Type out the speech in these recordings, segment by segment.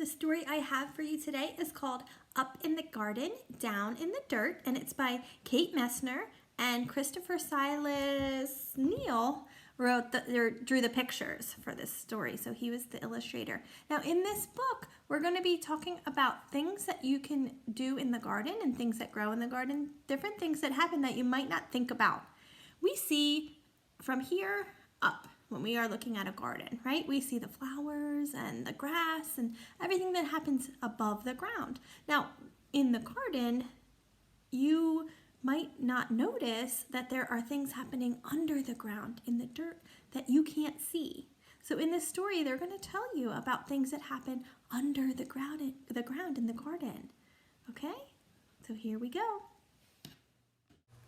story I have for you today is called Up in the Garden, Down in the Dirt, and it's by Kate Messner and Christopher Silas Neal drew the pictures for this story, so he was the illustrator. Now in this book, we're going to be talking about things that you can do in the garden and things that grow in the garden, different things that happen that you might not think about. We see from here up when we are looking at a garden, right? We see the flowers and the grass and everything that happens above the ground. Now, in the garden, you might not notice that there are things happening under the ground in the dirt that you can't see. So in this story, they're going to tell you about things that happen under the ground in the garden. Okay? So here we go.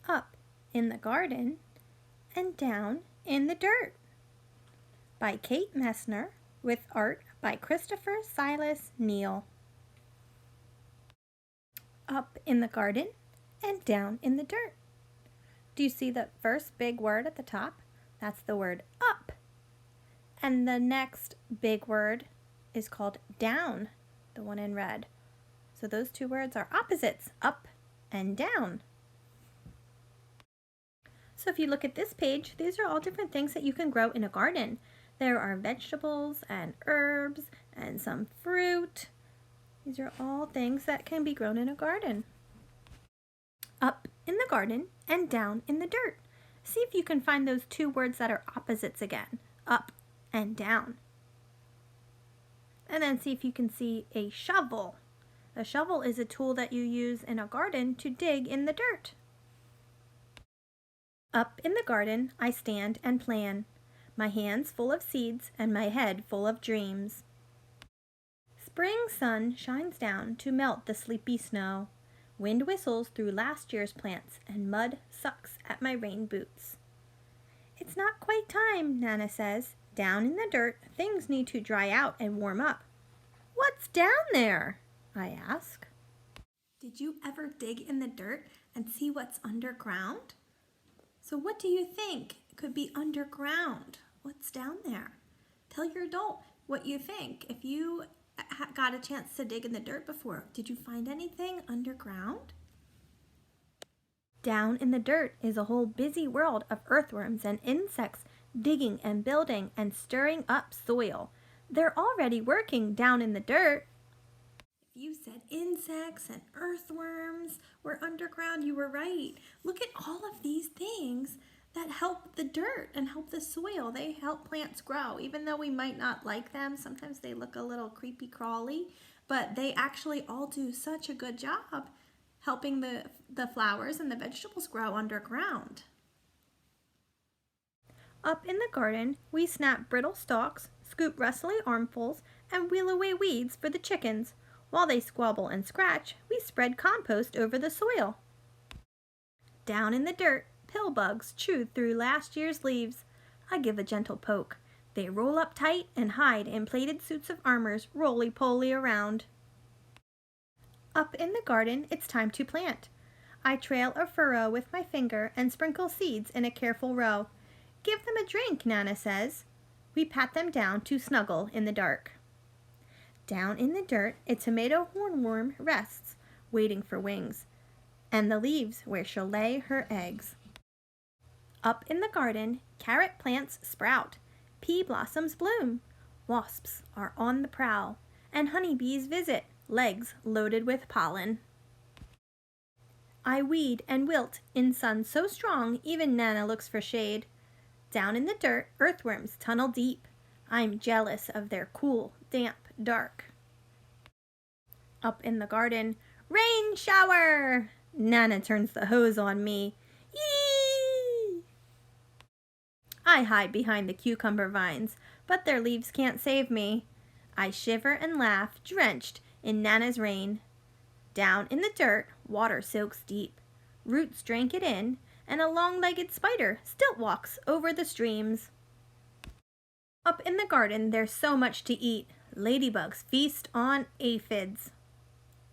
Up in the garden and down in the dirt, by Kate Messner, with art by Christopher Silas Neal. Up in the garden and down in the dirt. Do you see the first big word at the top? That's the word up. And the next big word is called down, the one in red. So those two words are opposites, up and down. So if you look at this page, these are all different things that you can grow in a garden. There are vegetables and herbs and some fruit. These are all things that can be grown in a garden. Up in the garden and down in the dirt. See if you can find those two words that are opposites again, up and down. And then see if you can see a shovel. A shovel is a tool that you use in a garden to dig in the dirt. Up in the garden I stand and plan, my hands full of seeds and my head full of dreams. Spring sun shines down to melt the sleepy snow. Wind whistles through last year's plants and mud sucks at my rain boots. It's not quite time, Nana says. Down in the dirt, things need to dry out and warm up. What's down there? I ask. Did you ever dig in the dirt and see what's underground? So what do you think could be underground? What's down there? Tell your adult what you think. If you got a chance to dig in the dirt before, did you find anything underground? Down in the dirt is a whole busy world of earthworms and insects digging and building and stirring up soil. They're already working down in the dirt. If you said insects and earthworms were underground, you were right. Look at all of these things that help the dirt and help the soil. They help plants grow. Even though we might not like them, sometimes they look a little creepy crawly, but they actually all do such a good job helping the flowers and the vegetables grow underground. Up in the garden, we snap brittle stalks, scoop rustly armfuls, and wheel away weeds for the chickens. While they squabble and scratch, we spread compost over the soil. Down in the dirt, pill bugs chew through last year's leaves. I give a gentle poke. They roll up tight and hide in plaited suits of armors roly-poly around. Up in the garden, it's time to plant. I trail a furrow with my finger and sprinkle seeds in a careful row. Give them a drink, Nana says. We pat them down to snuggle in the dark. Down in the dirt, a tomato hornworm rests, waiting for wings, and the leaves where she'll lay her eggs. Up in the garden, carrot plants sprout, pea blossoms bloom, wasps are on the prowl, and honeybees visit, legs loaded with pollen. I weed and wilt in sun so strong even Nana looks for shade. Down in the dirt, earthworms tunnel deep. I'm jealous of their cool, damp dark. Up in the garden, rain shower! Nana turns the hose on me. Yee! I hide behind the cucumber vines, but their leaves can't save me. I shiver and laugh, drenched in Nana's rain. Down in the dirt, water soaks deep. Roots drink it in, and a long-legged spider stilt walks over the streams. Up in the garden, there's so much to eat. Ladybugs feast on aphids.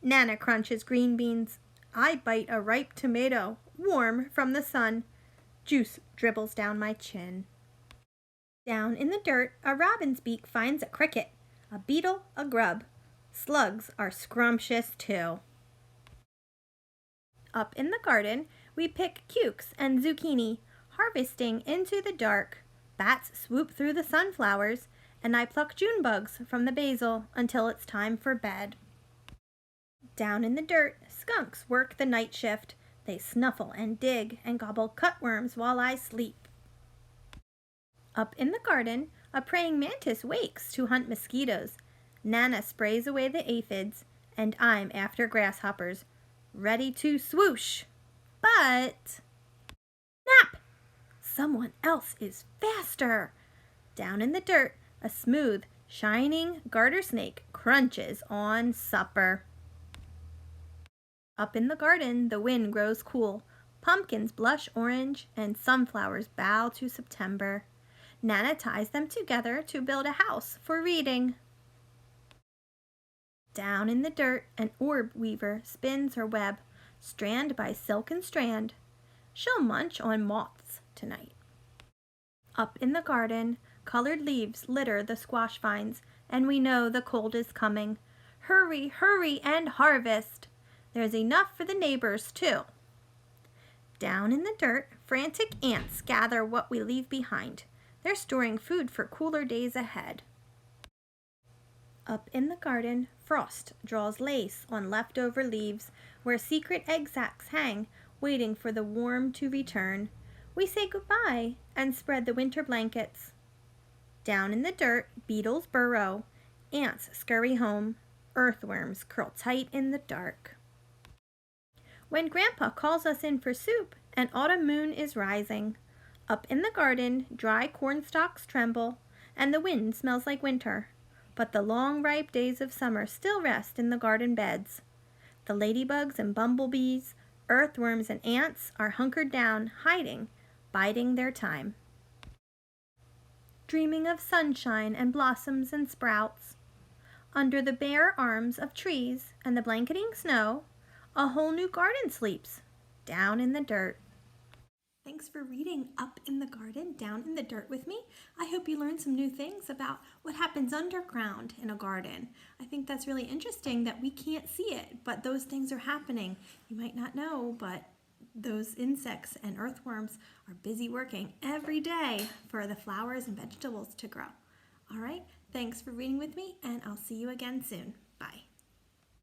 Nana crunches green beans. I bite a ripe tomato, warm from the sun. Juice dribbles down my chin. Down in the dirt, a robin's beak finds a cricket, a beetle, a grub. Slugs are scrumptious too. Up in the garden, we pick cukes and zucchini, harvesting into the dark. Bats swoop through the sunflowers, and I pluck June bugs from the basil until it's time for bed. Down in the dirt, skunks work the night shift. They snuffle and dig and gobble cutworms while I sleep. Up in the garden, a praying mantis wakes to hunt mosquitoes. Nana sprays away the aphids, and I'm after grasshoppers, ready to swoosh. But snap! Someone else is faster. Down in the dirt, a smooth, shining garter snake crunches on supper. Up in the garden, the wind grows cool. Pumpkins blush orange, and sunflowers bow to September. Nana ties them together to build a house for reading. Down in the dirt, an orb weaver spins her web, strand by silken strand. She'll munch on moths tonight. Up in the garden, colored leaves litter the squash vines, and we know the cold is coming. Hurry, hurry, and harvest! There's enough for the neighbors, too. Down in the dirt, frantic ants gather what we leave behind. They're storing food for cooler days ahead. Up in the garden, frost draws lace on leftover leaves where secret egg sacs hang, waiting for the warm to return. We say goodbye and spread the winter blankets. Down in the dirt, beetles burrow. Ants scurry home. Earthworms curl tight in the dark. When Grandpa calls us in for soup, an autumn moon is rising. Up in the garden, dry corn stalks tremble, and the wind smells like winter. But the long, ripe days of summer still rest in the garden beds. The ladybugs and bumblebees, earthworms and ants are hunkered down, hiding, biding their time. Dreaming of sunshine and blossoms and sprouts. Under the bare arms of trees and the blanketing snow, a whole new garden sleeps, down in the dirt. Thanks for reading Up in the Garden, Down in the Dirt with me. I hope you learned some new things about what happens underground in a garden. I think that's really interesting that we can't see it, but those things are happening. You might not know, but those insects and earthworms are busy working every day for the flowers and vegetables to grow. All right, thanks for reading with me, and I'll see you again soon.